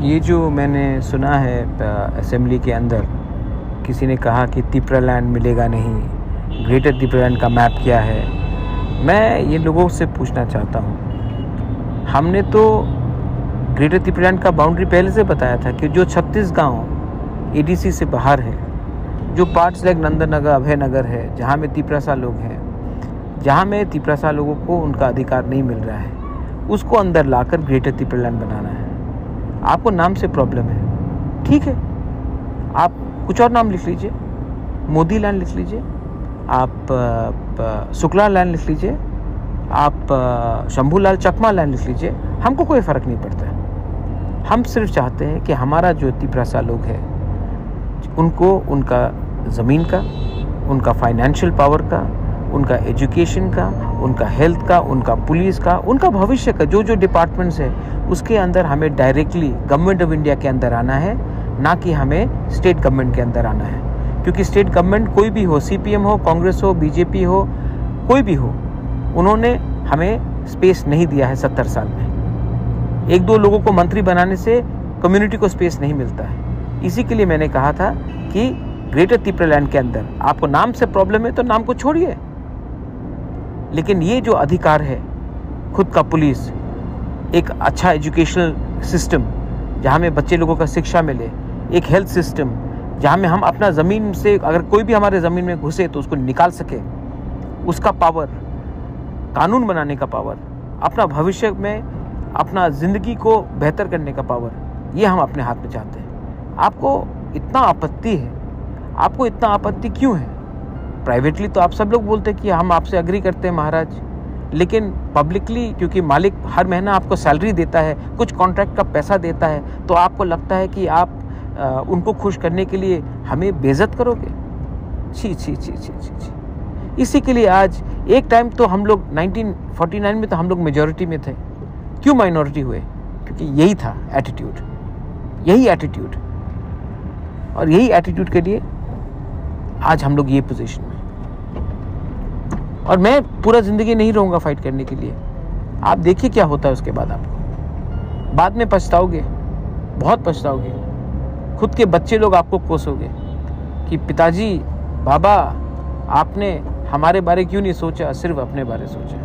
ये जो मैंने सुना है असेंबली के अंदर किसी ने कहा कि तिपरालैंड मिलेगा नहीं, ग्रेटर तिपरालैंड का मैप क्या है। मैं ये लोगों से पूछना चाहता हूँ, हमने तो ग्रेटर तिपरालैंड का बाउंड्री पहले से बताया था कि जो 36 गांव एडीसी से बाहर है, जो पार्ट्स लाइक नंदनगर, अभय नगर है, जहाँ में तिपरासा लोग हैं, जहाँ में तिपरासा लोगों को उनका अधिकार नहीं मिल रहा है, उसको अंदर लाकर ग्रेटर तिपरालैंड बनाना है। आपको नाम से प्रॉब्लम है, ठीक है, आप कुछ और नाम लिख लीजिए, मोदी लैंड लिख लीजिए, आप शुक्ला लैंड लिख लीजिए, आप शंभूलाल चकमा लैंड लिख लीजिए, हमको कोई फ़र्क नहीं पड़ता है। हम सिर्फ चाहते हैं कि हमारा जो तिपरासा लोग है उनको उनका ज़मीन का, उनका फाइनेंशियल पावर का, उनका एजुकेशन का, उनका हेल्थ का, उनका पुलिस का, उनका भविष्य का जो डिपार्टमेंट्स है उसके अंदर हमें डायरेक्टली गवर्नमेंट ऑफ इंडिया के अंदर आना है, ना कि हमें स्टेट गवर्नमेंट के अंदर आना है। क्योंकि स्टेट गवर्नमेंट कोई भी हो, सीपीएम हो, कांग्रेस हो, बीजेपी हो, कोई भी हो, उन्होंने हमें स्पेस नहीं दिया है 70 साल में। एक दो लोगों को मंत्री बनाने से कम्युनिटी को स्पेस नहीं मिलता है। इसी के लिए मैंने कहा था कि ग्रेटर तिपरालैंड के अंदर आपको नाम से प्रॉब्लम है तो नाम को छोड़िए, लेकिन ये जो अधिकार है, खुद का पुलिस, एक अच्छा एजुकेशनल सिस्टम जहाँ में बच्चे लोगों का शिक्षा मिले, एक हेल्थ सिस्टम जहाँ में हम अपना ज़मीन से, अगर कोई भी हमारे ज़मीन में घुसे तो उसको निकाल सके, उसका पावर, कानून बनाने का पावर, अपना भविष्य में अपना ज़िंदगी को बेहतर करने का पावर, ये हम अपने हाथ में चाहते हैं। आपको इतना आपत्ति है, आपको इतना आपत्ति क्यों है? प्राइवेटली तो आप सब लोग बोलते हैं कि हम आपसे अग्री करते हैं महाराज, लेकिन पब्लिकली क्योंकि मालिक हर महीना आपको सैलरी देता है, कुछ कॉन्ट्रैक्ट का पैसा देता है, तो आपको लगता है कि आप उनको खुश करने के लिए हमें बेइज्जत करोगे। छी छी छी छी छी छी। इसी के लिए आज एक टाइम तो हम लोग 1949 में तो हम लोग मेजॉरिटी में थे, क्यों माइनॉरिटी हुए? क्योंकि यही था एटीट्यूड, यही एटीट्यूड, और यही एटीट्यूड के लिए आज हम लोग ये पोजीशन में। और मैं पूरा ज़िंदगी नहीं रहूँगा फाइट करने के लिए। आप देखिए क्या होता है उसके बाद, आपको बाद में पछताओगे, बहुत पछताओगे। खुद के बच्चे लोग आपको कोसोगे कि पिताजी, बाबा, आपने हमारे बारे क्यों नहीं सोचा, सिर्फ अपने बारे सोचा।